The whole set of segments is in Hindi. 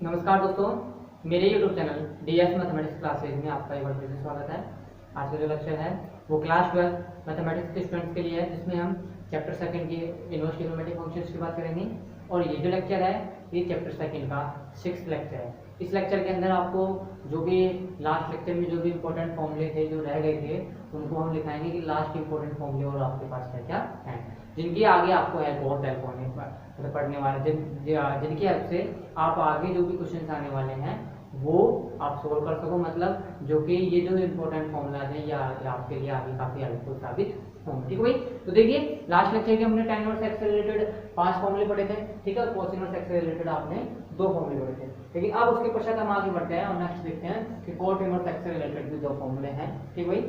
नमस्कार दोस्तों, मेरे YouTube channel DS mathematics classes में आपका एक बार फिर से स्वागत है। आज का जो लेक्चर है वो क्लास 12 मैथमेटिक्स के स्टूडेंट्स के लिए है, जिसमें हम चैप्टर सेकंड की इनवर्स ट्रिग्नोमेट्रिक फंक्शंस की बात करेंगे। और ये जो लेक्चर है ये चैप्टर सेकंड का 6th लेक्चर है। इस लेक्चर के अंदर आपको जो भी लास्ट लेक्चर में जो भी इंपॉर्टेंट फॉर्मूले थे जो रह गए थे उनको हम लिखाएंगे कि लास्ट इंपॉर्टेंट फॉर्मूले और आपके पास क्या क्या है, जिनकी आगे आपको हेल्प बहुत हेल्प होने मतलब पढ़ने वाले जिनकी हेल्प से आप आगे जो भी क्वेश्चन आने वाले हैं वो आप सोल्व कर सको, मतलब जो कि ये जो इम्पोर्टेंट फॉर्मूला है या आपके लिए आगे काफी हेल्पफुल साबित होंगे। ठीक है भाई, तो देखिए लास्ट लेक्चर के हमने tan इनवर्स x से रिलेटेड 5 फॉर्मूले पढ़े थे, ठीक है। cos इनवर्स x से रिलेटेड आपने 2 फॉर्मूले पढ़े थे, लेकिन अब उसके पश्चात हम आगे बढ़ते हैं और नेक्स्ट देखते हैं कि cot इनवर्स x से रिलेटेड भी 2 फॉर्मूले हैं। ठीक भाई,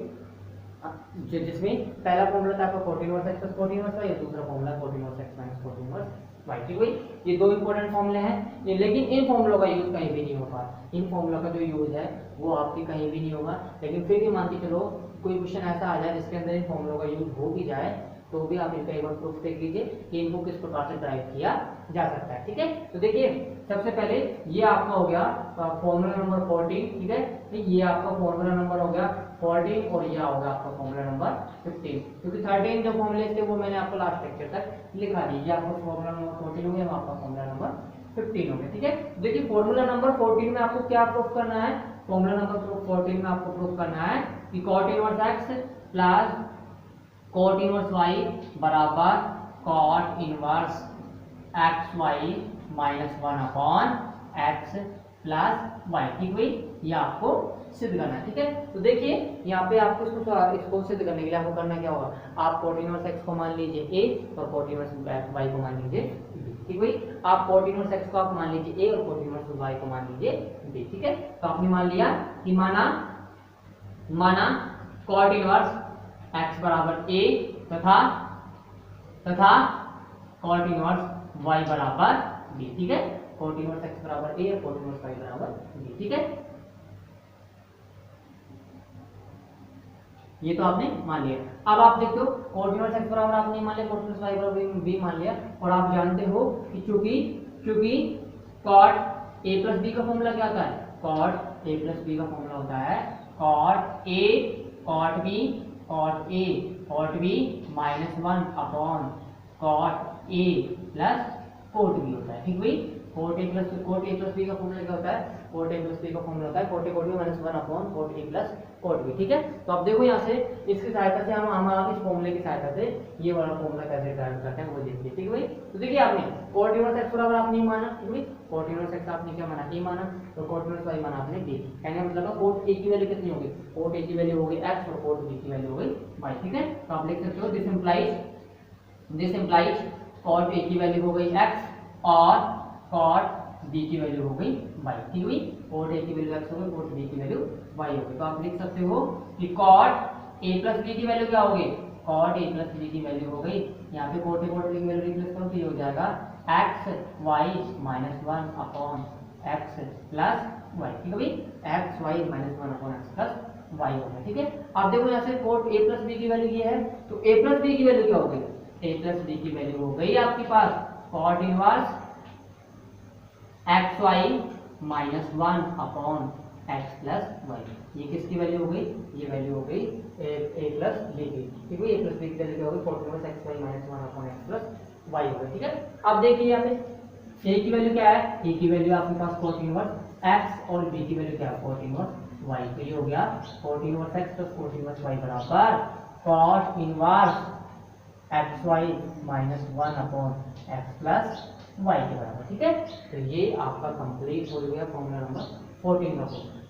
जिसमें पहला फॉर्मूला था आपका cot inverse x cot inverse y, दूसरा formula cot inverse x cot inverse y। ठीक भाई, ये 2 इंपॉर्टेंट फॉर्मूले हैं, लेकिन इन फॉर्मूलों का यूज कहीं भी नहीं होगा। इन फॉर्मूलों का जो यूज है वो आपके कहीं भी नहीं होगा, लेकिन फिर भी मान के चलो कोई क्वेश्चन ऐसा आ जाए जिसके अंदर इन फॉर्मूलों का यूज हो भी जाए तो भी आप इनका एक बार प्रूफ देख लीजिए कि इनको किस प्रकार से ड्राइव किया जा सकता है। ठीक है, तो देखिए सबसे पहले ये आपका हो गया फॉर्मूला नंबर 14, ठीक है। ये आपका फॉर्मूला नंबर हो गया 14 और ये होगा आपका फॉर्मूला नंबर 15, क्योंकि 13 जो फॉर्मूले थे वो मैंने आपको लास्ट लेक्चर तक लिखा दी। ये आपका फॉर्मूला नंबर 14 हो गया, आपका फॉर्मूला नंबर 15 हो गया। ठीक है, देखिए फॉर्मूला नंबर 14 में आपको क्या प्रूफ करना है। फॉर्मूला नंबर 14 में आपको प्रूफ करना है कि cot inverse x plus cot inverse y बराबर cot inverse xy minus 1 upon x plus y। ठीक भाई, ये आपको सिद्ध करना है। ठीक है, तो देखिए यहाँ पे आपको इसको सिद्ध करने के लिए आपको करना क्या होगा, आप cot इनवर्स x को मान लीजिए a और cot इनवर्स y को मान लीजिए b। ठीक भाई, आप cot इनवर्स x को आप मान लीजिए a और cot इनवर्स y को मान लीजिए b। ठीक है, तो आपने मान लिया कि माना cot इनवर्स x बराबर a तथा cot इनवर्स y बराबर b। ठीक है, cot इनवर्स x बराबर a और cot इनवर्स y बराबर b। ठीक है, ये तो आपने मान लिया। अब आप देखते हो cot इनवर्स x बराबर आपने मान लिया, cot इनवर्स y बराबर b मान लिया, और आप जानते हो कि चूंकि cot a प्लस b का फॉर्मूला क्या होता है, cot a प्लस b का फॉर्मूला होता है cot a cot b minus 1 upon cot a plus cot b होता है। ठीक भाई, cot a प्लस b का फॉर्मूला क्या होता है, cot a प्लस b का फॉर्मूला होता है cot a cot b minus 1 upon cot a plus cot b। ठीक है, तो अब देखो यहाँ से इसकी सहायता से हम इस फॉर्मूले की सहायता से ये वाला फॉर्मूला कैसे ड्राइव करते हैं वो देखिए। ठीक है भाई, तो देखिए आपने cot इनवर्स x बराबर आपने माना, ठीक भाई, cot इनवर्स x आपने क्या माना, a माना, और cot इनवर्स y माना आपने b। कहने का मतलब cot a की वैल्यू कितनी होगी, cot a की वैल्यू होगी x और cot b की वैल्यू होगी y। ठीक है, तो आप लिख सकते हो दिस इंप्लाइज cot a की वैल्यू हो गई x और cot b की वैल्यू हो गई y। ठीक है, cot a की वैल्यू x हो गई, cot b की वैल्यू y हो गई। तो आप लिख सकते हो कि cot a प्लस b की वैल्यू क्या होगी, cot a प्लस b की वैल्यू हो गई, यहाँ पे cot a cot b की वैल्यू रिप्लेस करो तो ये हो जाएगा x y minus 1 upon x plus y। ठीक है भाई, x y minus 1 upon x plus y हो गया। ठीक है, अब देखो यहाँ से cot a प्लस b की वैल्यू ये है, तो a प्लस b की वैल्यू क्या हो गई, a प्लस b की वैल्यू हो गई आपके पास cot inverse xy minus 1 upon x plus y। ये किसकी वैल्यू हो गई, ये वैल्यू हो गई a प्लस b की। ठीक है, a प्लस b की वैल्यू क्या होगी, cot inverse xy minus 1 upon x plus y हो गई। ठीक है, अब देखिए यहाँ पे a की वैल्यू क्या है, a की वैल्यू आपके पास cot इनवर्स x और b की वैल्यू क्या है, cot इनवर्स y। तो ये हो गया cot inverse x plus cot inverse y बराबर cot inverse xy minus 1 upon x plus y के बराबर। ठीक है, तो ये आपका कंप्लीट हो गया फॉर्मूला नंबर 14 का।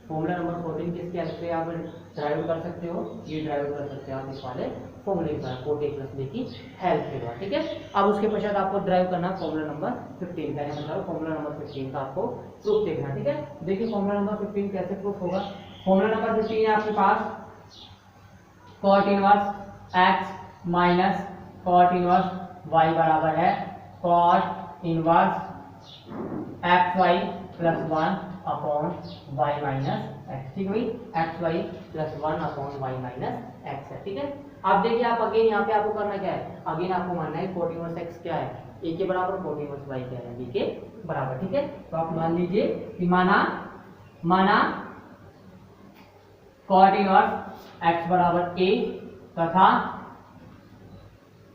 फॉर्मूला नंबर 14 किसके हेल्प से आप ड्राइव कर सकते हो, ये ड्राइव कर सकते हो आप इस वाले फॉर्मूले के द्वारा, cot a प्लस b की हेल्प के द्वारा। ठीक है, अब उसके पश्चात आपको ड्राइव करना फॉर्मूला नंबर 15 का, मतलब फॉर्मूला नंबर 15 का आपको प्रूफ देखना। ठीक है, देखिए फॉर्मूला नंबर 15 कैसे प्रूफ होगा। फॉर्मूला नंबर 15 है आपके पास cot inverse x minus cot inverse y बराबर है cot inverse xy plus 1 upon y minus x। ठीक है भाई, xy plus 1 upon y minus x है। ठीक है, अब देखिए आप अगेन यहाँ पे आपको करना क्या है, अगेन आपको मानना है cot इनवर्स x क्या है, a के बराबर, cot इनवर्स y क्या है, b के बराबर, ठीक है। तो आप मान लीजिए कि माना कॉट इनवर्स x बराबर a तथा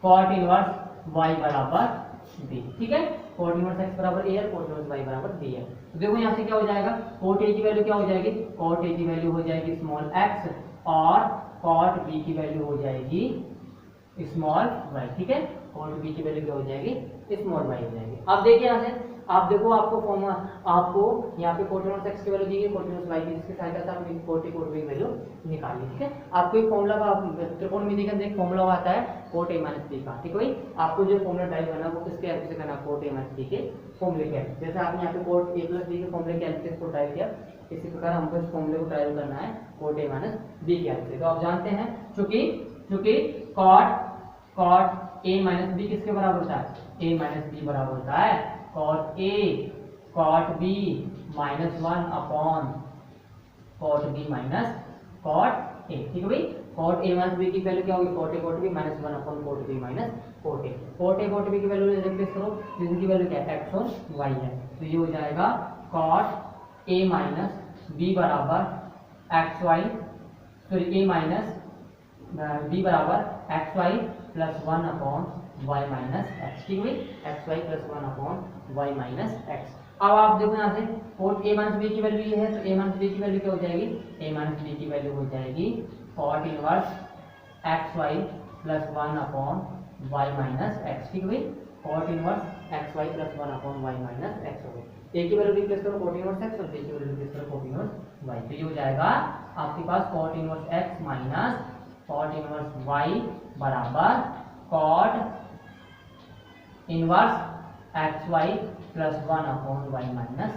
कॉट इनवर्स y बराबर b, ठीक है। कॉट इनवर्स x बराबर a है, कॉट इनवर्स y बराबर b है। तो देखो यहाँ से क्या हो जाएगा, कॉट a की वैल्यू क्या हो जाएगी, कॉट a की वैल्यू हो जाएगी स्मॉल x और कॉट b की वैल्यू हो जाएगी स्मॉल y, ठीक है। कॉट b की वैल्यू क्या हो जाएगी, स्मॉल y हो जाएगी। अब देखिए यहाँ से आप देखो, आपको फॉर्मूला, आपको यहाँ पे कॉट इनवर्स x की वैल्यू दी है, कॉट इनवर्स y की, जिसकी सहायता से आप कॉट a कॉट b की वैल्यू निकालिए, ठीक है। आपको एक फॉर्मूला का त्रिकोणमिति का एक फॉर्मूला आता है कॉट a माइनस b का, ठीक है भाई। आपको जो फॉर्मूला टाइप करना है वो किसके हेल्प से करना, कॉट a माइनस b के फॉर्मूले के हेल्प। जैसे आपने यहाँ पे कॉट a प्लस b के फॉर्मूले के हेल्प से इसको टाइप किया, इसी प्रकार हमको इस फॉर्मूले को टाइप करना है कॉट a माइनस b के हेल्प से। तो आप जानते हैं चूंकि कॉट a माइनस b किसके बराबर होता है, a माइनस b बराबर होता है cot a cot b minus 1 upon cot b minus cot a, ठीक है भाई। कॉट a माइनस b की वैल्यू क्या होगी, cot a cot b minus 1 upon cot b minus cot a। Cot a cot b की वैल्यू रिप्लेस करो, जिनकी वैल्यू क्या है, x और y है। तो ये हो जाएगा कॉट a माइनस b बराबर x y, sorry a minus b बराबर x y plus 1 upon y minus x, ठीक है। X y plus 1 upon y minus x. अब आप देखो यहाँ से कॉट a माइनस b की वैल्यू ये है, तो a माइनस b की वैल्यू क्या हो जाएगी, a माइनस b की वैल्यू हो जाएगी cot inverse x y plus 1 upon y minus x, ठीक है भाई। Cot inverse x y plus 1 upon y minus x हो गई। a की वैल्यू रिप्लेस करो कॉट इनवर्स एक्स और b की वैल्यू रिप्लेस करो कॉट इनवर्स y। तो ये हो जाएगा आपके पास cot inverse x minus cot inverse y बराबर cot inverse x y plus 1 upon y minus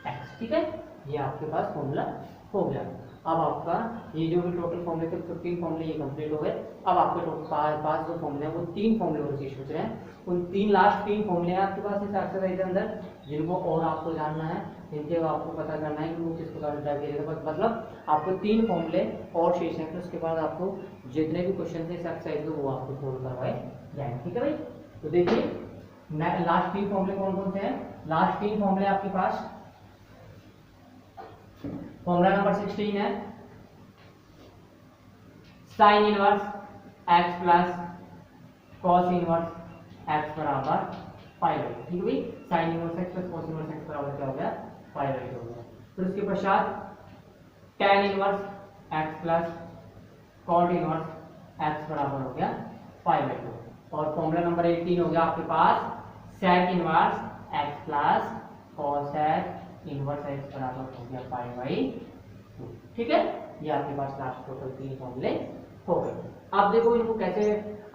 x, ठीक है। ये आपके पास फॉर्मूला हो गया। अब आपका ये जो भी टोटल फॉर्मूले थे 15 फॉर्मूले ये कंप्लीट हो गए। अब आपके टोटल पास जो फॉर्मूले हैं वो 3 फॉर्मूले और शेष बच रहे हैं। उन 3 लास्ट 3 फॉर्मूले हैं आपके पास इस एक्सरसाइज के अंदर, जिनको और आपको जानना है, जिनके आपको पता करना है कि वो किस प्रकार ड्राइव किया जाएगा। मतलब आपको 3 फॉर्मूले और शेष हैं, फिर उसके बाद आपको जितने भी क्वेश्चन थे इस एक्सरसाइज में वो आपको सोल्व करवाए जाएंगे, ठीक है भाई। तो देखिए लास्ट 3 फॉर्मूले कौन कौन से हैं। लास्ट 3 फॉर्मूले आपके पास फॉर्मूला नंबर 16 है sine inverse x plus cos inverse x बराबर पाई बाई, ठीक है भाई। Sine inverse x plus cos inverse x बराबर क्या हो गया, पाई बाई हो गया। फिर उसके पश्चात tan inverse x plus cot inverse x बराबर हो गया पाई बाई 2। और फॉर्मूला नंबर 18 हो गया आपके पास sec inverse x plus cosec inverse x बराबर हो गया पाई बाई 2, ठीक है। ये आपके पास लास्ट टोटल 3 फॉर्मूले हो गए। अब देखो इनको कैसे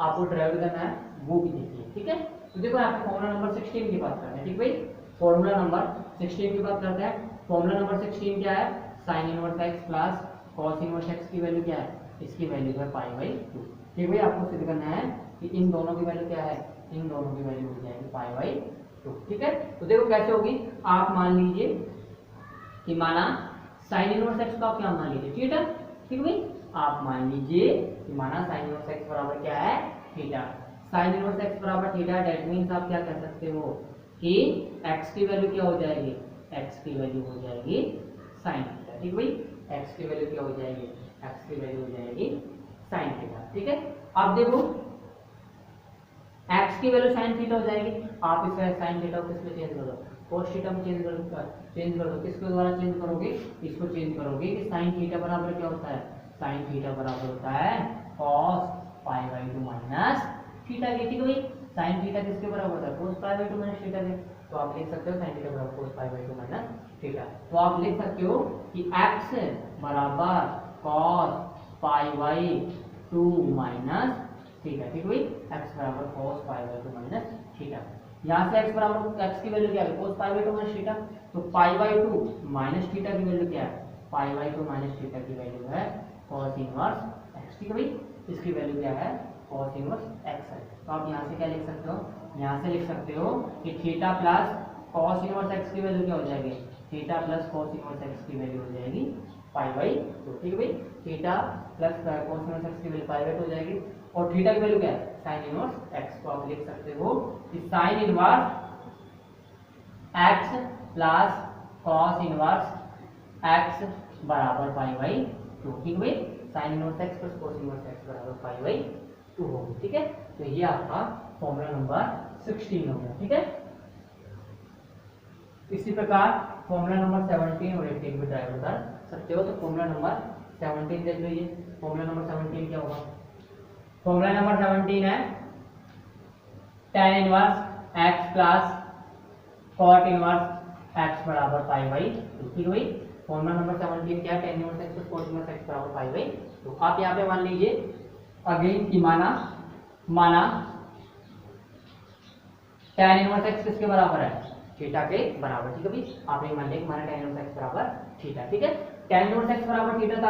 आपको ड्राइव करना है वो भी देखिए, ठीक है। तो देखो यहाँ पे फॉर्मूला नंबर 16 की बात करते हैं, ठीक भाई। फॉर्मूला नंबर 16 की बात करते हैं। फॉर्मूला नंबर 16 क्या है, sine inverse x plus cos inverse x की वैल्यू क्या है, इसकी वैल्यू है पाई बाई 2, ठीक भाई। आपको सिद्ध करना है कि इन दोनों की वैल्यू क्या है, इन दोनों की वैल्यू हो जाएगी पाई बाई 2, ठीक है। तो देखो कैसे होगी, आप मान लीजिए कि माना साइन इनवर्स x का आप क्या मान लीजिए थीटा, ठीक है भाई। आप मान लीजिए कि माना साइन इनवर्स x बराबर क्या है, थीटा। साइन इनवर्स x बराबर थीटा, दैट मींस आप क्या कह सकते हो कि x की वैल्यू क्या हो जाएगी, x की वैल्यू हो जाएगी साइन थीटा, ठीक भाई। x की वैल्यू क्या हो जाएगी, x की वैल्यू हो जाएगी साइन थीटा, ठीक है। अब देखो x की वैल्यू साइन थीटा हो जाएगी, आप इस साइन थीटा को किस में चेंज कर दो, cos थीटा में चेंज कर दो। किसके द्वारा चेंज करोगे, इसको चेंज करोगे कि साइन थीटा बराबर क्या होता है, साइन थीटा बराबर होता है cos pi by 2 minus theta के, ठीक है भाई। साइन थीटा किसके बराबर होता है, cos pi by 2 minus theta के। तो आप लिख सकते हो साइन थीटा बराबर cos pi by 2 minus theta. तो आप लिख सकते हो कि x बराबर cos pi by 2 minus theta, ठीक है भाई। x बराबर cos pi by 2 minus theta. यहाँ से x बराबर x की वैल्यू क्या है, cos pi by 2 minus theta. तो पाई बाई 2 माइनस थीटा की वैल्यू क्या है, पाई बाई 2 माइनस थीटा की वैल्यू है cos इनवर्स x, ठीक है भाई। इसकी वैल्यू क्या है, cos इनवर्स x है। तो आप यहाँ से क्या लिख सकते हो, यहाँ से लिख सकते हो कि theta plus cos inverse x की वैल्यू क्या हो जाएगी, theta plus cos inverse x की वैल्यू हो जाएगी पाई बाई 2, ठीक है भाई। Theta plus cos inverse x की वैल्यू पाई बाई 2 हो जाएगी। और थीटा की वैल्यू क्या है, साइन इनवर्स x। तो आप लिख सकते हो कि sine inverse x plus cos inverse x बराबर पाई बाई 2, ठीक भाई। Sine inverse x plus cos inverse x बराबर पाई बाई 2 होगी, ठीक है। तो ये आपका फॉर्मूला नंबर 16 हो गया, ठीक है। इसी प्रकार फॉर्मूला नंबर 17 और 18 भी ड्राइव कर सकते हो। तो फॉर्मूला नंबर 17 देख लीजिए। फॉर्मूला नंबर 17 क्या होगा? फॉर्मूला नंबर 17 है tan inverse x plus cot inverse x बराबर पाई बाई 2, ठीक है भाई। फॉर्मूला नंबर 17 क्या है? tan inverse x plus cot inverse x बराबर पाई बाई 2। आप यहाँ पे मान लीजिए अगेन कि माना tan इनवर्स एक्स किसके बराबर है? थीटा के बराबर, ठीक है भाई। आपने मान लिया कि माना tan इनवर्स एक्स बराबर थीटा, ठीक है। tan इनवर्स एक्स बराबर थीटा, तो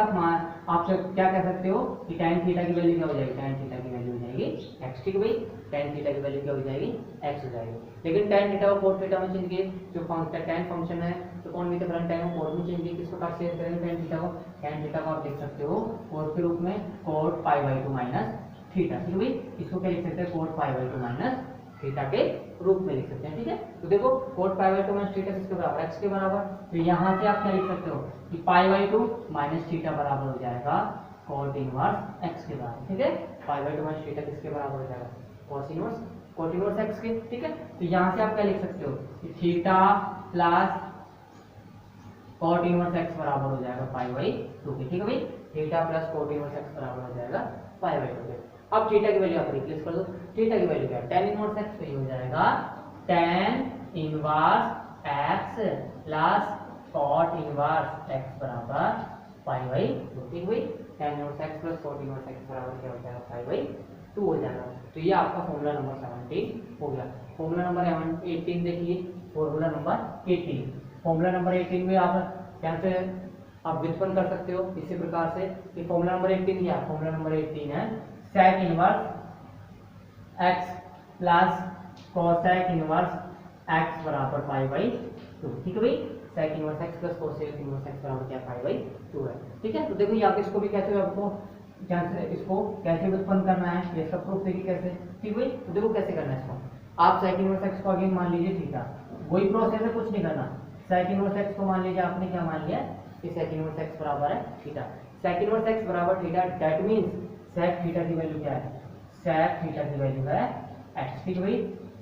आप क्या कह सकते हो कि tan थीटा की वैल्यू क्या हो जाएगी? tan थीटा की वैल्यू हो जाएगी x, ठीक है भाई। tan थीटा की वैल्यू क्या हो जाएगी? x हो जाएगी। लेकिन tan थीटा को cos थीटा में चेंज किए, जो tan फंक्शन है तो कौन भी फलन tan को cos में चेंज किए, किस प्रकार से करेंगे tan थीटा को? tan थीटा को आप देख सकते हो cos के रूप में cot pi by 2 minus theta, ठीक है भाई। इसको क्या लिख सकते हैं? cot pi by 2 minus theta के रूप में लिख सकते हैं, ठीक है। तो देखो cot pi by 2 minus theta किसके बराबर? x के बराबर। तो यहाँ से आप क्या लिख सकते हो कि पाई बाई 2 माइनस थीटा बराबर हो जाएगा cot इनवर्स x के बराबर, ठीक है। पाई बाई 2 माइनस थीटा किसके बराबर हो जाएगा? cot इनवर्स x के, ठीक है। तो यहाँ से आप क्या लिख सकते हो कि theta plus cot inverse x बराबर हो जाएगा पाई बाई 2 के, ठीक है भाई। Theta plus cot inverse x बराबर हो जाएगा पाई बाई 2 के। अब थीटा की वैल्यू आप रिप्लेस कर दो। थीटा की वैल्यू क्या है? tan इनवर्स x, तो ये हो जाएगा tan inverse x plus cot inverse x बराबर पाई बाई 2, ठीक भाई। tan inverse x plus cot inverse x बराबर क्या हो जाएगा? पाई बाई 2 हो जाएगा। तो ये आपका फॉर्मूला नंबर 17 हो गया। फॉर्मूला नंबर 18 देखिए। फॉर्मूला नंबर 18, फॉर्मूला नंबर 18 में आप कैसे आप व्युत्पन्न कर सकते हो इसी प्रकार से। ये फॉर्मूला नंबर 18 क्या है? फॉर्मूला नंबर 18 है sec inverse x plus cosec inverse x बराबर पाई बाई 2, ठीक है भाई। sec inverse x plus cosec inverse x बराबर क्या? पाई बाई 2 है, ठीक है। तो देखो यहाँ पे इसको भी कैसे आपको इसको कैसे व्युत्पन्न करना है, ये सब प्रूफ देखिए कैसे, ठीक भाई। तो देखो कैसे करना है इसको। आप sec इनवर्स x को अगेन मान लीजिए थीटा, वही प्रोसेस है, कुछ नहीं करना। sec इनवर्स x को मान लीजिए, आपने क्या मान लिया कि sec इनवर्स x बराबर है थीटा। sec इनवर्स x बराबर theta, that means sec theta की वैल्यू क्या है? sec थीटा की वैल्यू है x, ठीक है भाई।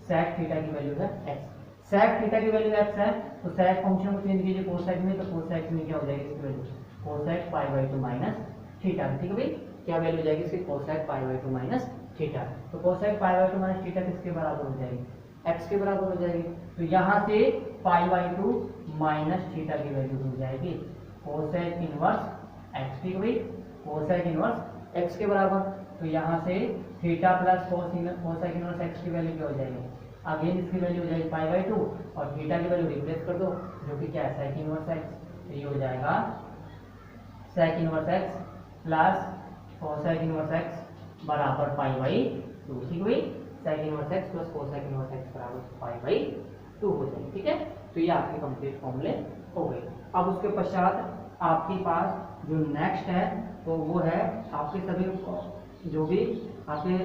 sec थीटा की वैल्यू है x। sec थीटा की वैल्यू x है, तो sec फंक्शन को चेंज कीजिए cosec में, तो cosec में क्या हो जाएगी इसकी value? cosec pi by 2 minus theta, ठीक है भाई। क्या वैल्यू हो जाएगी इसकी? cosec pi by 2 minus theta. तो cosec pi by 2 minus theta किसके बराबर हो जाएगी? x के बराबर हो जाएगी। तो यहाँ से पाई बाई 2 माइनस थीटा की वैल्यू हो जाएगी cosec इनवर्स x, ठीक है भाई। cosec इनवर्स x के बराबर। तो यहाँ से theta plus cosec inverse x की वैल्यू क्या हो जाएगी? अगेन इसकी वैल्यू हो जाएगी पाई बाई 2 और थीटा की वैल्यू रिप्लेस कर दो, जो कि क्या है? sec inverse x। तो ये हो जाएगा sec inverse x plus cosec inverse x बराबर पाई बाई 2, ठीक है भाई। sec inverse x plus cosec inverse x बराबर पाई बाई 2 हो जाएगी, ठीक है। तो ये आपके कंप्लीट फॉर्मूले हो गए। अब उसके पश्चात आपके पास जो नेक्स्ट है तो वो है आपके सभी जो भी आपके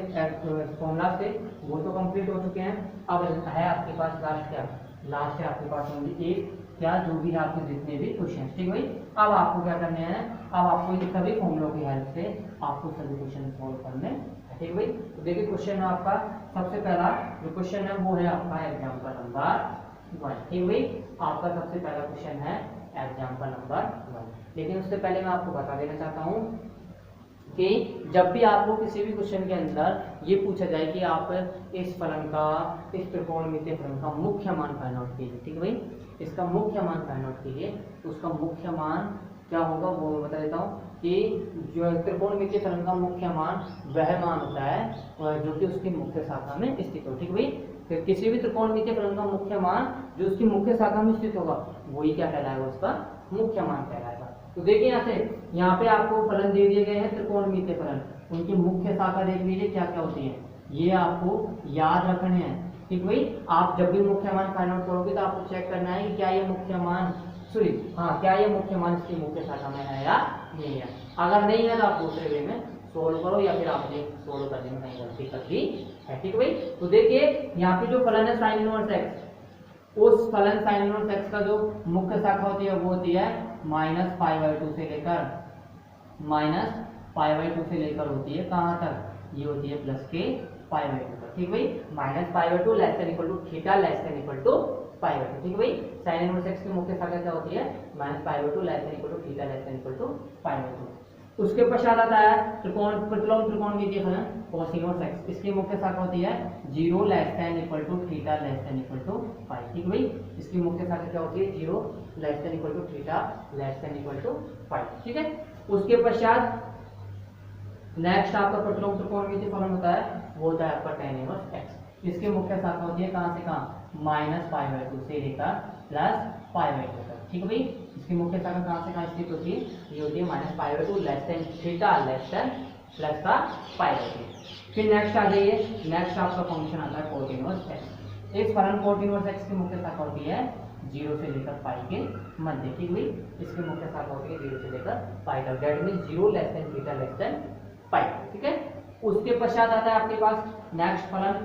फॉर्मूला थे वो तो कंप्लीट हो चुके हैं। अब है आपके पास लास्ट क्या? लास्ट है आपके पास ओनली एक क्या, जो भी है आपके जितने भी क्वेश्चन, ठीक है भाई। अब आपको क्या करने हैं? अब आपको इन सभी फॉर्मूलों की हेल्प से आपको सभी क्वेश्चन सॉल्व करने, ठीक है भाई। तो देखिए क्वेश्चन आपका सबसे पहला जो क्वेश्चन है वो है आपका एग्जाम्पल नंबर 1, ठीक है भाई। आपका सबसे पहला क्वेश्चन है एग्जाम्पल नंबर 1। लेकिन उससे पहले मैं आपको बता देना चाहता हूँ कि जब भी आपको किसी भी क्वेश्चन के अंदर ये पूछा जाए कि आप इस फलन का, इस त्रिकोणमितीय फलन का मुख्य मान फाइंड आउट कीजिए, ठीक है भाई। इसका मुख्य मान फाइंड आउट कीजिए, तो उसका मुख्य मान क्या होगा वो मैं बता देता हूँ कि जो त्रिकोणमितीय फलन का मुख्य मान वह मान होता है जो कि उसकी मुख्य शाखा में स्थित हो, ठीक है भाई। फिर किसी भी त्रिकोणमितीय फलन का मुख्य मान जो उसकी मुख्य शाखा में स्थित होगा वही क्या कहलाएगा? उसका मुख्य मान कहलाएगा। तो देखिए यहाँ पे आपको फलन दे दिए गए हैं त्रिकोणमितीय फलन, उनकी मुख्य शाखा देख लीजिए क्या क्या होती है, ये आपको याद रखने हैं, ठीक भाई। आप जब भी मुख्य मान फाइंड आउट करोगे तो आपको चेक करना है कि क्या ये मुख्य मान क्या ये मुख्य मान इसकी मुख्य शाखा में है या नहीं है। अगर नहीं है तो आप दूसरे वे में सोल्व करो या फिर आपने सोल्व करने में कहीं गलती कर दी है, ठीक है भाई। तो देखिए यहाँ पे जो फलन है साइन इनवर्स एक्स, उस फलन साइन इनवर्स एक्स का जो मुख्य शाखा होती है वो होती है -π/2 से लेकर -π/2 से लेकर होती है कहाँ तक, ये होती है +k/2 तक। ठीक भाई, -π/2 less than equal to theta less than equal to π/2। ठीक भाई, साइन इनवर्स एक्स की मुख्य शाखा क्या होती है, -π/2 less than equal to theta less than equal to π/2। उसके पश्चात आता है त्रिकोण प्रतिलोम त्रिकोणमितीय फलन cos इनवर्स x। इसकी मुख्य शाखा होती है 0 less than equal to theta less than equal to pi. ठीक भाई, इसकी मुख्य शाखा क्या होती है 0 less than equal to theta less than equal to pi. ठीक है, उसके पश्चात नेक्स्ट आपका प्रतिलोम त्रिकोणमितीय फलन होता है, वो होता है आपका tan इनवर्स x। इसकी मुख्य शाखा होती है कहां से कहां, -π/2 से लेकर +π/2 तक। ठीक है भाई, इसकी मुख्य शाखा कहां से कहां स्थित होती है, ये होती है -π/2 less than theta less than plus का π/2। फिर नेक्स्ट आ जाइए, नेक्स्ट आपका फंक्शन आता है cot इनवर्स x। इस फलन cot इनवर्स x की मुख्य शाखा होती है 0 से लेकर पाई के मध्य। ठीक है, इसकी मुख्य शाखा होती है 0 से लेकर पाई तक, that means 0 less than theta less than pi. ठीक है, उसके पश्चात आता है आपके पास नेक्स्ट फलन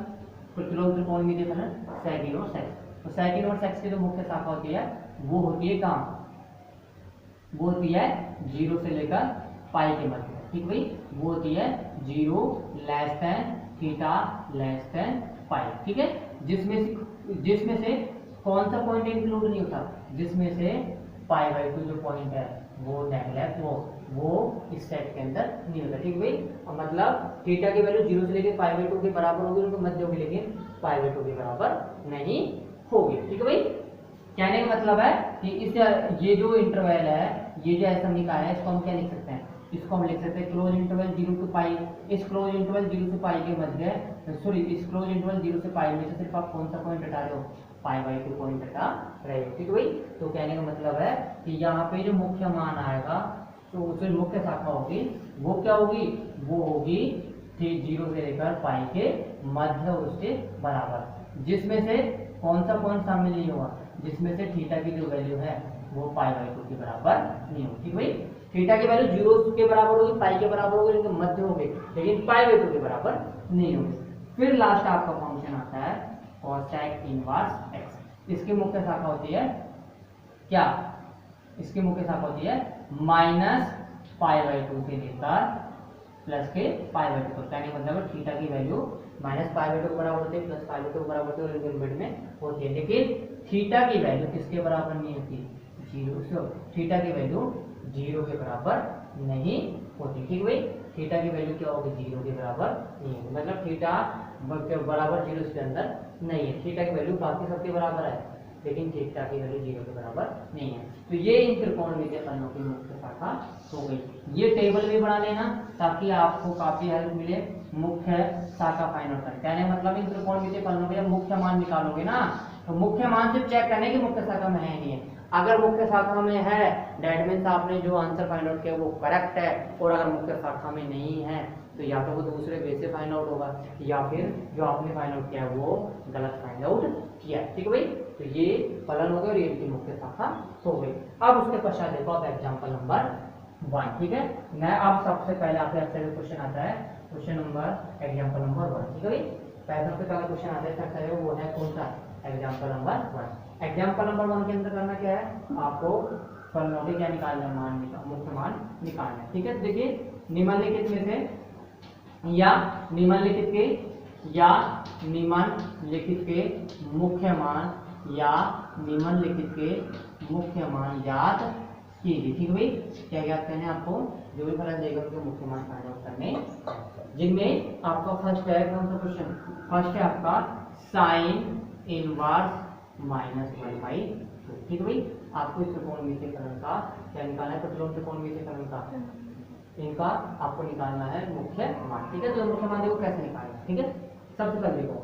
प्रतिलोम त्रिकोणमितीय फलन sec इनवर्स x। तो sec इनवर्स x की जो मुख्य शाखा होती है वो होती है कहां, वो होती है 0 से लेकर पाई के मध्य। ठीक भाई, वो होती है 0 less than theta less than pi. ठीक है, जिसमें से कौन सा पॉइंट इंक्लूड नहीं होता, जिसमें से π/2 जो पॉइंट है वो नेगलेक्ट वो इस सेट के अंदर नहीं होता। ठीक भाई, मतलब थीटा की वैल्यू 0 से लेकर π/2 के बराबर होगी, उनके मध्य होगी, लेकिन π/2 के बराबर नहीं होगी। ठीक है भाई, कहने का मतलब है कि इस ये जो इंटरवल है, ये जो ऐसा निकाय है, इसको हम क्या लिख सकते हैं, इसको हम लिख सकते हैं क्लोज इंटरवल 0 टू पाई। इस क्लोज इंटरवल 0 से पाई के मध्य, सॉरी इस क्लोज इंटरवल 0 से पाई में से सिर्फ आप कौन सा पॉइंट हटा रहे हो, π/2 पॉइंट हटा रहे हो। ठीक है भाई, तो कहने का मतलब है कि यहाँ पे जो मुख्य मान आएगा, तो उसमें मुख्य शाखा होगी वो क्या होगी, वो होगी 0 से लेकर पाई के मध्य और उसके बराबर, जिसमें से कौन सा पॉइंट शामिल नहीं होगा, जिसमें से थीटा की जो वैल्यू है वो π/2 के बराबर नहीं होगी। ठीक भाई, थीटा की वैल्यू 0 के बराबर होगी, पाई के बराबर होगी, लेकिन मध्य होगी, लेकिन π/2 के बराबर नहीं होगी। फिर लास्ट आपका फंक्शन आता है cosec इनवर्स x। इसकी मुख्य शाखा होती है क्या, इसकी मुख्य शाखा होती है -π/2 से लेकर प्लस के π/2 तक। यानी मतलब थीटा की वैल्यू -π/2 के बराबर होती है, प्लस π/2 के बराबर होती है, और लिमिट में होती है, लेकिन थीटा की वैल्यू किसके बराबर नहीं होती, 0। थीटा की वैल्यू 0 के बराबर नहीं होती। ठीक भाई, थीटा की वैल्यू क्या होगी, 0 के बराबर नहीं होगी, मतलब थीटा के बराबर 0 के अंदर नहीं है। थीटा की वैल्यू बाकी सबके बराबर है, लेकिन थीटा की वैल्यू 0 के बराबर नहीं है। तो ये इन त्रिकोणमितीय फलनों की मुख्य शाखा हो गई। ये टेबल भी बना लेना ताकि आपको काफी हेल्प मिले मुख्य शाखा फाइंड आउट करने। कहने मतलब इन त्रिकोणमितीय फलनों के मुख्य मान निकालोगे ना, तो मुख्य मान सिर्फ चेक करने की मुख्य शाखा में है नहीं है। अगर मुख्य शाखा में है, दैट मींस आपने जो आंसर फाइंड आउट किया वो करेक्ट है, और अगर मुख्य शाखा में नहीं है तो या तो वो दूसरे वे से फाइंड आउट होगा, या फिर जो आपने फाइंड आउट किया वो गलत फाइंड आउट किया। ठीक है भाई, तो ये फलन हो गए और ये इनकी मुख्य शाखा हो गई। अब उसके पश्चात देखो आप एग्जाम्पल नंबर 1। ठीक है, मैं अब सबसे पहले आपके एक्सरसाइज क्वेश्चन आता है, क्वेश्चन नंबर एग्जाम्पल नंबर 1। ठीक है भाई, सबसे पहला क्वेश्चन आता है एक्सरसाइज, वो है कौन सा, एग्जाम्पल नंबर 1। एग्जाम्पल नंबर 1 के अंदर करना क्या है, आपको फलनों के क्या निकालना है, मान मुख्य मान निकालना है। ठीक है, देखिए निम्नलिखित में से या निम्नलिखित के मुख्य मान या निम्नलिखित के मुख्य मान ज्ञात कीजिए। ठीक है भाई, क्या ज्ञात करने आपको, जो भी फलन देगा उसके मुख्य मान फाइंड आउट करने, जिनमें आपका फर्स्ट है कौन सा क्वेश्चन, फर्स्ट है आपका साइन इनवर्स -1/2। ठीक है भाई, आपको इस त्रिकोणमितीय फलन का क्या निकालना है, प्रतिलोम त्रिकोणमितीय फलन का इनका आपको निकालना है मुख्य मान। ठीक है, तो मुख्य मान देखो कैसे निकालना है। ठीक है, सबसे पहले देखो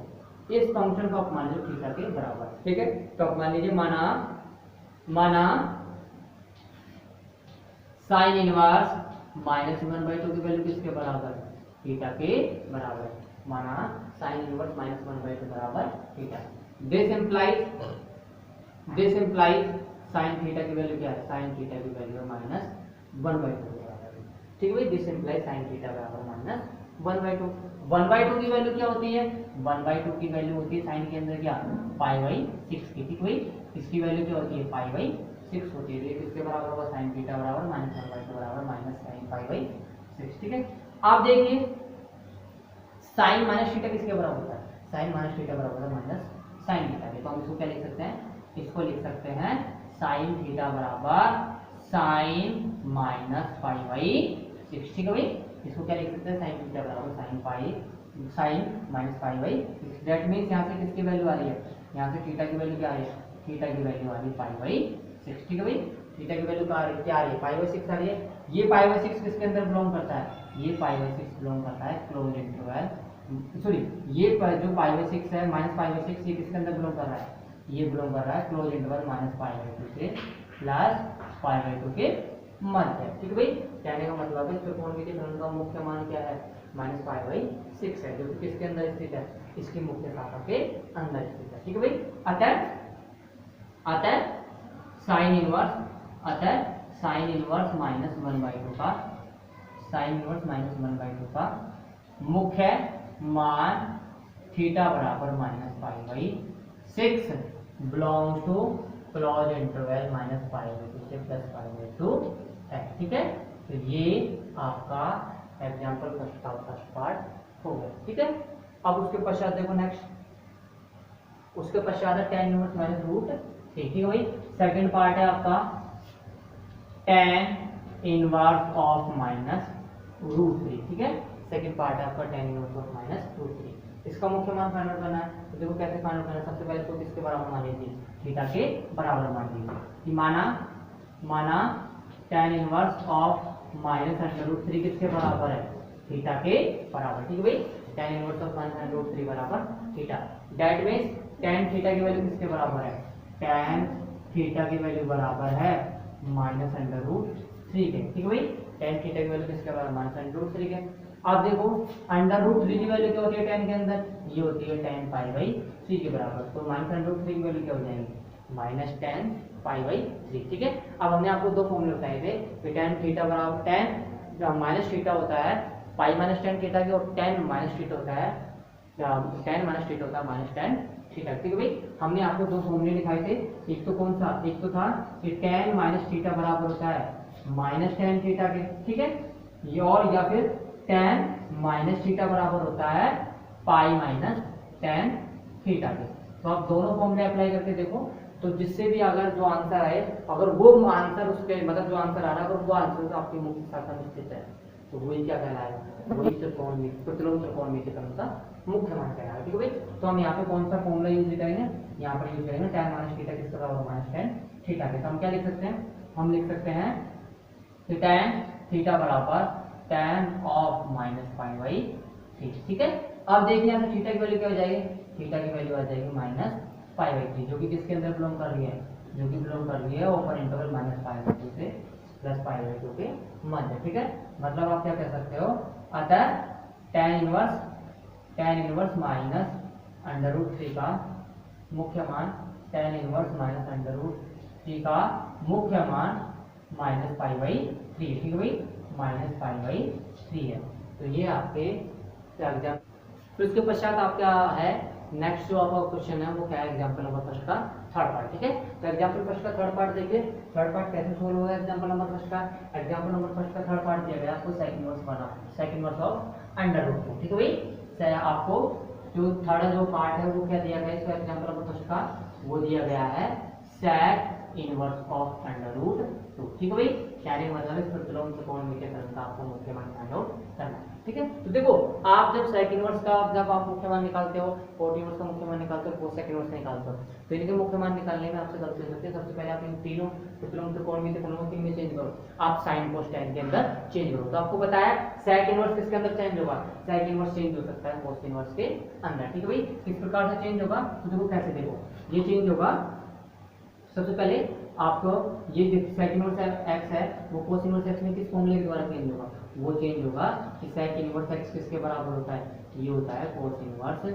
इस फंक्शन को आप मान लो थीटा के बराबर। ठीक है, तो आप मान लीजिए माना साइन इनवर्स -1/2 की वैल्यू किसके बराबर, थीटा के बराबर है। माना साइन इनवर्स -1/2 बराबर theta. This implies sine theta की वैल्यू क्या है, साइन थीटा की वैल्यू -1/2 के बराबर है। ठीक है भाई, दिस इम्प्लाइज साइन थीटा बराबर 1/2। 1/2 की वैल्यू क्या होती है? 1/2 की वैल्यू होती है साइन के अंदर क्या, π/6 की। ठीक भाई, इसकी वैल्यू क्या होती है, π/6 होती है। ये किसके बराबर होगा, साइन थीटा बराबर -1/2 बराबर -sin π/6। ठीक है, आप देखिए साइन माइनस थीटा किसके बराबर होता है, साइन माइनस थीटा बराबर है माइनस साइन थीटा के। तो हम इसको क्या लिख सकते हैं, इसको लिख सकते हैं साइन थीटा बराबर साइन -π/6। ठीक है भाई, इसको क्या लिख सकते हैं, साइन थीटा बराबर साइन -π/6। दैट मीन्स यहाँ से किसकी वैल्यू आ रही है, यहाँ से थीटा की वैल्यू क्या आ रही है, थीटा की वैल्यू आ रही है π/6। ठीक है भाई, थीटा की वैल्यू क्या आ रही है, π/6 आ रही है। ये π/6 किसके अंदर बिलोंग करता है, ये π/6 बिलोंग करता है क्लोज इंटरवल, सॉरी ये जो π/6 है -π/6 ये किसके अंदर बिलोंग कर रहा है, ये बिलोंग कर रहा है क्लोज इंटरवल -π/2 से +π/2 के मध्य। ठीक है भाई, कहने का मतलब है त्रिकोणमितीय फलन का मुख्य मान क्या है, -π/6 है, जो कि किसके अंदर स्थित है, इसकी मुख्य शाखा के अंदर स्थित है। ठीक है भाई, अतः साइन इनवर्स -1/2 का मुख्य मान थीटा बराबर -π/6 बिलोंग्स टू क्लोज इंटरवल -π/2 से +π/2 है। ठीक है, तो ये आपका एग्जाम्पल फर्स्ट पार्ट हो गया। ठीक है, अब उसके पश्चात देखो नेक्स्ट, उसके पश्चात है tan इनवर्स -√3। ठीक है भाई, सेकंड पार्ट है आपका tan इनवर्स ऑफ -√3। ठीक है, सेकंड पार्ट है आपका tan इनवर्स ऑफ -√3। इसका मुख्य मान फाइंड आउट करना है। तो देखो कैसे फाइंड आउट करना है, सबसे पहले इसको किसके बराबर मान लीजिए, थीटा के बराबर मान लीजिए कि माना tan इनवर्स ऑफ -√3 किसके बराबर है, थीटा के बराबर। ठीक है भाई, tan इनवर्स ऑफ -√3 बराबर theta. That means tan theta की वैल्यू किसके बराबर है, tan थीटा की वैल्यू बराबर है -√3 के। ठीक है भाई, tan थीटा की वैल्यू किसके बराबर, -√3 के। अब देखो √3 की वैल्यू क्या होती है tan के अंदर, ये होती है tan π/3 के बराबर। तो -√3 की वैल्यू क्या हो जाएगी, -tan π/3। ठीक है, अब हमने आपको दो फॉर्मूले बताए थे कि tan थीटा बराबर tan माइनस थीटा होता है पाई माइनस tan थीटा की, और tan माइनस थीटा होता है tan थीटा। ठीक है भाई, हमने आपको दो फॉर्मूले दिखाए थे। एक तो कौन सा, एक तो था कि tan माइनस थीटा बराबर होता है -tan थीटा के। ठीक है, ये और या फिर tan माइनस थीटा बराबर होता है पाई माइनस tan थीटा के। तो आप दोनों फॉर्मूले अप्लाई करके देखो, तो जिससे भी अगर जो आंसर आए, अगर वो आंसर उसके मतलब जो आंसर आ रहा है अगर वो आंसर आपकी मुख्य शाखा में स्थित है, तो वही क्या कहलाएगा, वही प्रतिलोम त्रिकोणमितीय फलन का मुख्य मान कहलाएगा। ठीक है भाई, तो हम यहाँ पे कौन सा फॉर्मूला यूज करेंगे, यहाँ पर यूज करेंगे tan माइनस थीटा किसके बराबर -tan थीटा के। तो हम क्या लिख सकते हैं, हम लिख सकते हैं कि tan थीटा बराबर tan ऑफ -π/3। ठीक है, अब देखिए यहाँ से थीटा की वैल्यू क्या हो जाएगी, थीटा की वैल्यू आ जाएगी -π/3, जो कि किसके अंदर बिलोंग कर रही है, जो कि बिलोंग कर रही है ओपन इंटरवल -π/2 से +π/2 के मध्य। ठीक है, मतलब आप क्या कह सकते हो, अतः tan इनवर्स -√3 का मुख्य मान, tan इनवर्स -√3 का मुख्य मान -π/3। ठीक है भाई, -π/3 है। तो ये आपके एग्जाम। तो इसके पश्चात आपका है नेक्स्ट जो आपका क्वेश्चन है वो क्या है, एग्जाम्पल नंबर फर्स्ट का थर्ड पार्ट। ठीक है, तो एग्जाम्पल फर्स्ट का थर्ड पार्ट देखिए, थर्ड पार्ट कैसे सोल्व होगा एग्जाम्पल नंबर फर्स्ट का। एग्जाम्पल नंबर फर्स्ट का थर्ड पार्ट दिया गया आपको सेकंड इनवर्स ऑफ √2। ठीक है भाई, आपको जो थर्ड जो पार्ट है वो क्या दिया गया इसका एग्जाम्पल नंबर फर्स्ट का, वो दिया गया है sec इनवर्स ऑफ √2। ठीक है भाई, कहने का मतलब है प्रतिलोम त्रिकोणमितीय फलन का आपको मुख्य मान फाइंड आउट करना है। ठीक है, तो देखो आप जब sec इनवर्स का जब आप मुख्य मान निकालते हो, cot इनवर्स का मुख्य मान निकालते हो, cosec इनवर्स निकालते हो, तो इनके मुख्य मान निकालने में आपसे गलती हो सकती है। सबसे पहले आप इन तीनों प्रतिलोम त्रिकोणमितीय फलनों को में चेंज करो, आप sin cos tan के अंदर चेंज करो। तो आपको बताया sec इनवर्स किसके अंदर चेंज होगा, sec इनवर्स चेंज हो सकता है cos इनवर्स के अंदर। ठीक है भाई, किस प्रकार से चेंज होगा, तो देखो कैसे, देखो ये चेंज होगा, सबसे पहले आपको ये sec इनवर्स x है वो cos इनवर्स x में किस फॉर्मूले के द्वारा चेंज होगा, वो चेंज होगा कि sec इनवर्स x किसके बराबर होता है, ये होता है cos इनवर्स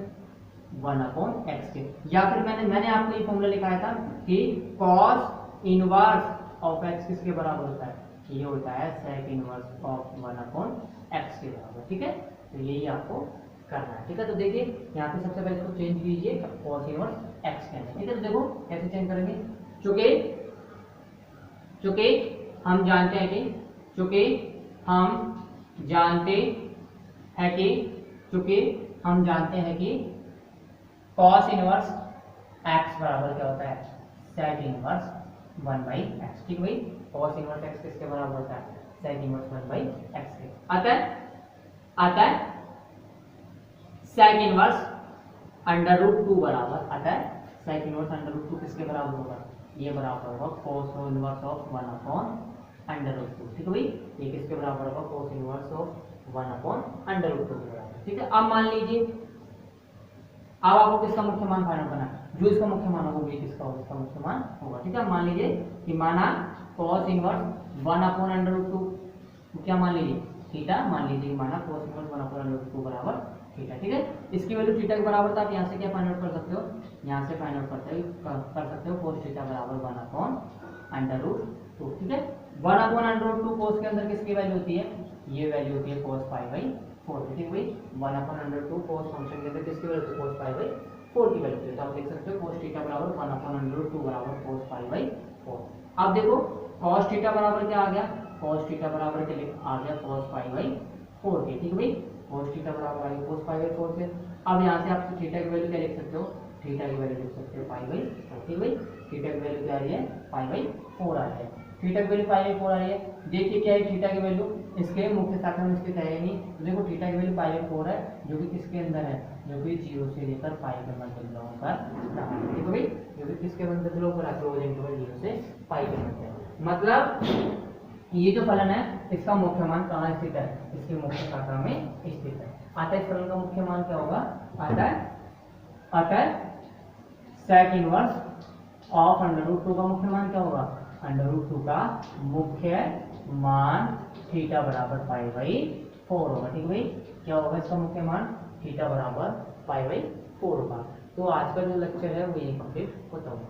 1/x के। या फिर मैंने आपको ये फॉर्मूला लिखाया था कि cos इनवर्स ऑफ x किसके बराबर होता है, ये होता है sec इनवर्स ऑफ 1/x के बराबर। ठीक है, तो यही आपको करना है, ठीक है। तो देखिए यहाँ पे सबसे पहले इसको चेंज कीजिए cos इनवर्स x के अंदर, ठीक है। तो देखो कैसे चेंज करेंगे, चूंकि हम जानते हैं कि cos इनवर्स x बराबर क्या होता है, sec इनवर्स 1/x, ठीक भाई। cos इनवर्स x किसके बराबर होता है, sec इनवर्स 1/x के। अतः sec इनवर्स √2 बराबर, अतः sec इनवर्स √2 किसके बराबर होगा, ये बराबर होगा cos इनवर्स ऑफ 1/√2, ठीक है भाई। ये किसके बराबर होगा, cos इनवर्स ऑफ 1/√2 के बराबर, ठीक है। अब मान लीजिए, अब आपको किसका मुख्य मान फाइंड आउट करना है, जो इसका मुख्य मान होगा वही किसका होगा, इसका मुख्य मान होगा, ठीक है। मान लीजिए कि माना cos इनवर्स 1/√2, क्या मान लीजिए, थीटा मान लीजिए कि माना cos इनवर्स 1/√2 बराबर थीटा, ठीक है। इसकी वैल्यू थीटा के बराबर था, आप यहाँ से क्या फाइंड आउट कर सकते हो, यहाँ से फाइंड आउट कर सकते हो cos थीटा बराबर 1/√2, ठीक है। 1/√2 cos के अंदर किसकी वैल्यू होती है, ये वैल्यू होती है cos π/4, ठीक है। 1/√2 cos फंक्शन के अंदर किसकी वैल्यू होती है, cos π/4 की वैल्यू होती है। तो आप लिख सकते हो cos थीटा बराबर 1/√2 बराबर cos π/4। अब देखो cos थीटा बराबर क्या आ गया, cos थीटा बराबर के लिए आ गया cos π/4 के, ठीक है भाई। cos थीटा बराबर आ गया cos π/4 के। अब यहाँ से आप थीटा की वैल्यू क्या लिख सकते हो, थीटा की वैल्यू लिख सकते हो π/4, ठीक है भाई। थीटा की वैल्यू क्या आ रही है, π/4 आ रही है, थीटा की वैल्यू π/4 आ रही है। देखिए क्या है थीटा की वैल्यू, इसके मुख्य शाखा में इसके है नहीं, तो देखो थीटा की वैल्यू π/4 है, जो कि किसके अंदर है, जो कि 0 से लेकर π के मध्य बिलोंग कर रहा है, ठीक है भाई। जो कि किसके मध्य बिलोंग कर रहा है, क्लोज इंटरवल 0 से π के मध्य। मतलब ये जो फलन है इसका मुख्य मान कहाँ स्थित है, इसकी मुख्य शाखा में स्थित है। अतः इस फलन का मुख्य मान क्या होगा, अतः sec इनवर्स ऑफ √2 का मुख्य मान क्या होगा, √2 का मुख्य मान थीटा बराबर π/4 होगा, ठीक है भाई। क्या होगा इसका मुख्य मान, थीटा बराबर π/4 होगा। तो आज का जो लेक्चर है वो ये कंप्लीट होता होगा।